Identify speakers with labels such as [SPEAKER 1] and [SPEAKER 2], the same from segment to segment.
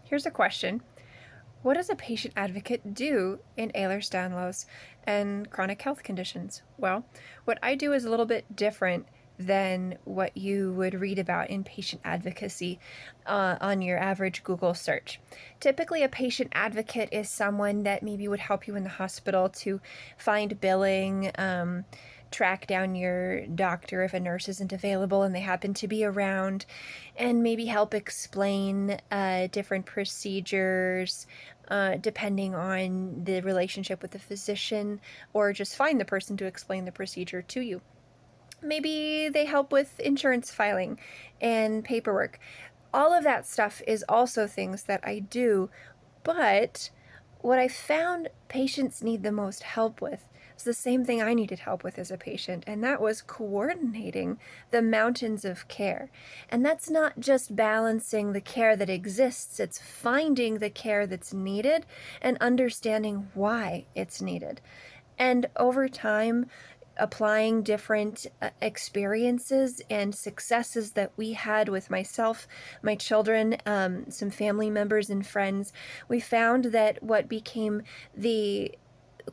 [SPEAKER 1] Here's a question. What does a patient advocate do in Ehlers-Danlos and chronic health conditions? Well, what I do is a little bit different than what you would read about in patient advocacy on your average Google search. Typically, a patient advocate is someone that maybe would help you in the hospital to find billing, track down your doctor if a nurse isn't available and they happen to be around, and maybe help explain different procedures depending on the relationship with the physician, or just find the person to explain the procedure to you. Maybe they help with insurance filing and paperwork. All of that stuff is also things that I do, but what I found patients need the most help with is the same thing I needed help with as a patient, and that was coordinating the mountains of care. And that's not just balancing the care that exists, it's finding the care that's needed and understanding why it's needed. And over time, applying different experiences and successes that we had with myself, my children, some family members and friends, we found that what became the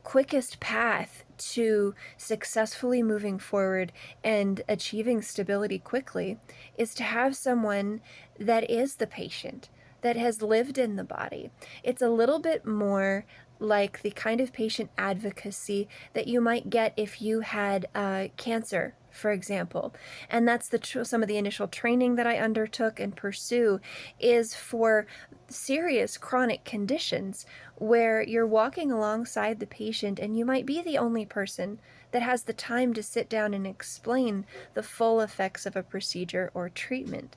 [SPEAKER 1] quickest path to successfully moving forward and achieving stability quickly is to have someone that is the patient, that has lived in the body. It's a little bit more like the kind of patient advocacy that you might get if you had cancer, for example. And that's some of the initial training that I undertook and pursue is for serious chronic conditions where you're walking alongside the patient and you might be the only person that has the time to sit down and explain the full effects of a procedure or treatment,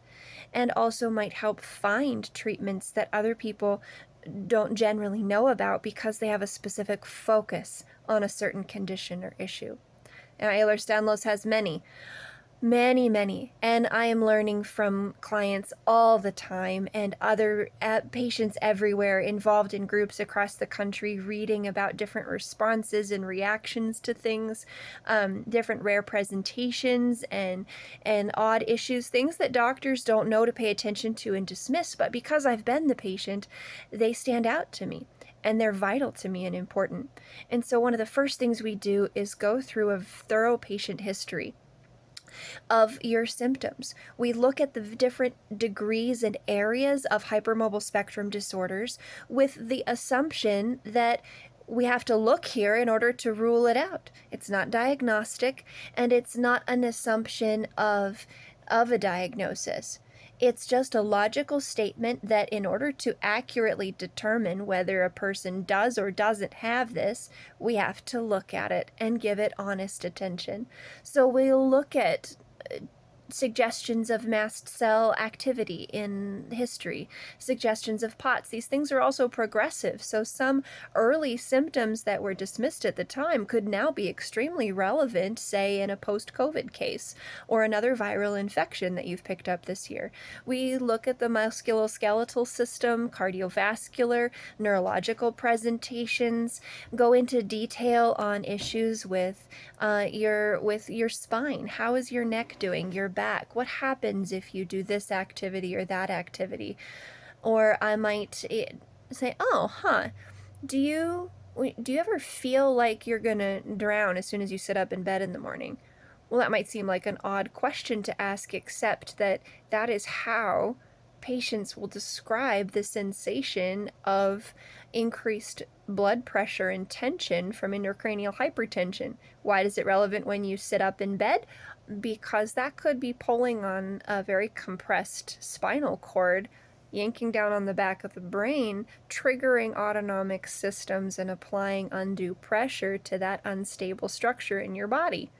[SPEAKER 1] and also might help find treatments that other people don't generally know about because they have a specific focus on a certain condition or issue. Now, Ehlers-Danlos has many, and I am learning from clients all the time and other patients everywhere involved in groups across the country, reading about different responses and reactions to things, different rare presentations and odd issues, things that doctors don't know to pay attention to and dismiss, but because I've been the patient, they stand out to me. And they're vital to me and important. And so one of the first things we do is go through a thorough patient history of your symptoms. We look at the different degrees and areas of hypermobile spectrum disorders with the assumption that we have to look here in order to rule it out. It's not diagnostic, and it's not an assumption of a diagnosis. It's just a logical statement that in order to accurately determine whether a person does or doesn't have this, we have to look at it and give it honest attention. So we'll look at suggestions of mast cell activity in history, suggestions of POTS. These things are also progressive, so some early symptoms that were dismissed at the time could now be extremely relevant, say in a post-COVID case or another viral infection that you've picked up this year. We look at the musculoskeletal system, cardiovascular, neurological presentations, go into detail on issues with your spine. How is your neck doing? Your back? What happens if you do this activity or that activity? Or I might say, do you ever feel like you're gonna drown as soon as you sit up in bed in the morning? Well, that might seem like an odd question to ask, except that is how patients will describe the sensation of increased blood pressure and tension from intracranial hypertension. Why is it relevant when you sit up in bed? Because that could be pulling on a very compressed spinal cord, yanking down on the back of the brain, triggering autonomic systems and applying undue pressure to that unstable structure in your body.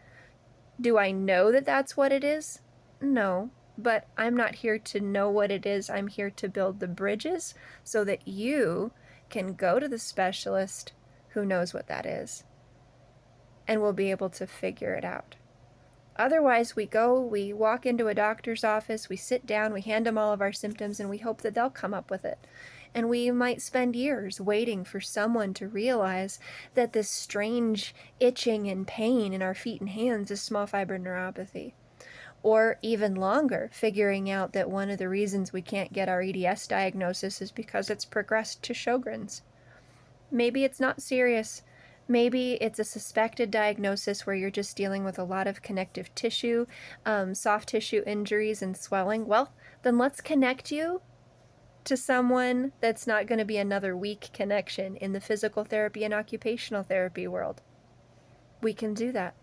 [SPEAKER 1] Do I know that that's what it is? No, but I'm not here to know what it is. I'm here to build the bridges so that you can go to the specialist who knows what that is and will be able to figure it out. Otherwise, we walk into a doctor's office, we sit down, we hand them all of our symptoms, and we hope that they'll come up with it. And we might spend years waiting for someone to realize that this strange itching and pain in our feet and hands is small fiber neuropathy. or even longer, figuring out that one of the reasons we can't get our EDS diagnosis is because it's progressed to Sjogren's. Maybe it's not serious. Maybe it's a suspected diagnosis where you're just dealing with a lot of connective tissue, soft tissue injuries and swelling. Well, then let's connect you to someone that's not going to be another weak connection in the physical therapy and occupational therapy world. We can do that.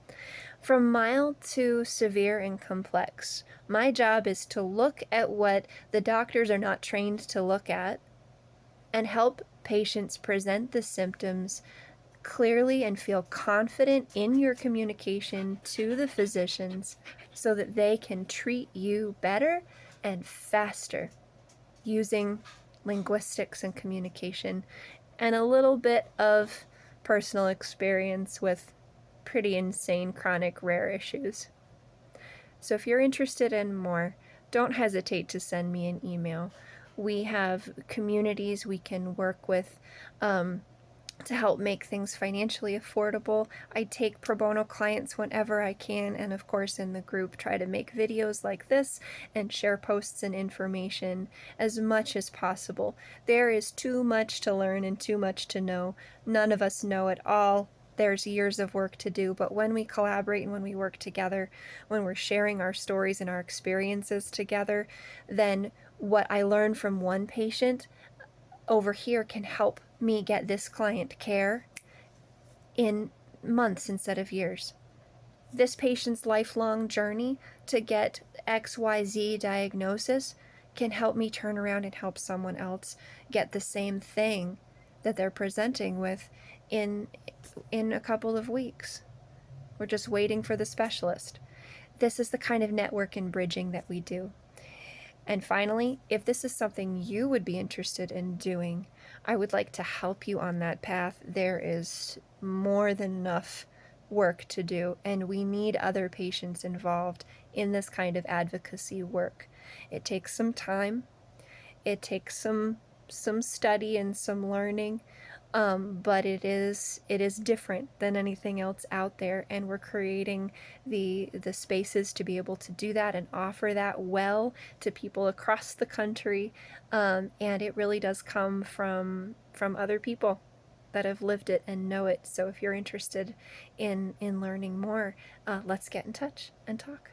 [SPEAKER 1] From mild to severe and complex, my job is to look at what the doctors are not trained to look at and help patients present the symptoms clearly and feel confident in your communication to the physicians so that they can treat you better and faster using linguistics and communication and a little bit of personal experience with pretty insane chronic rare issues. So if you're interested in more, don't hesitate to send me an email. We have communities we can work with to help make things financially affordable. I take pro bono clients whenever I can, and of course in the group try to make videos like this and share posts and information as much as possible. There is too much to learn and too much to know. None of us know it all. There's years of work to do, but when we collaborate and when we work together, when we're sharing our stories and our experiences together, then what I learn from one patient over here can help me get this client care in months instead of years. This patient's lifelong journey to get XYZ diagnosis can help me turn around and help someone else get the same thing that they're presenting with in a couple of weeks. We're just waiting for the specialist. This is the kind of network and bridging that we do. And finally, if this is something you would be interested in doing, I would like to help you on that path. There is more than enough work to do, and we need other patients involved in this kind of advocacy work. It takes some time. It takes some study and some learning, but it is different than anything else out there, and we're creating the spaces to be able to do that and offer that well to people across the country, and it really does come from other people that have lived it and know it. So if you're interested in learning more, let's get in touch and talk.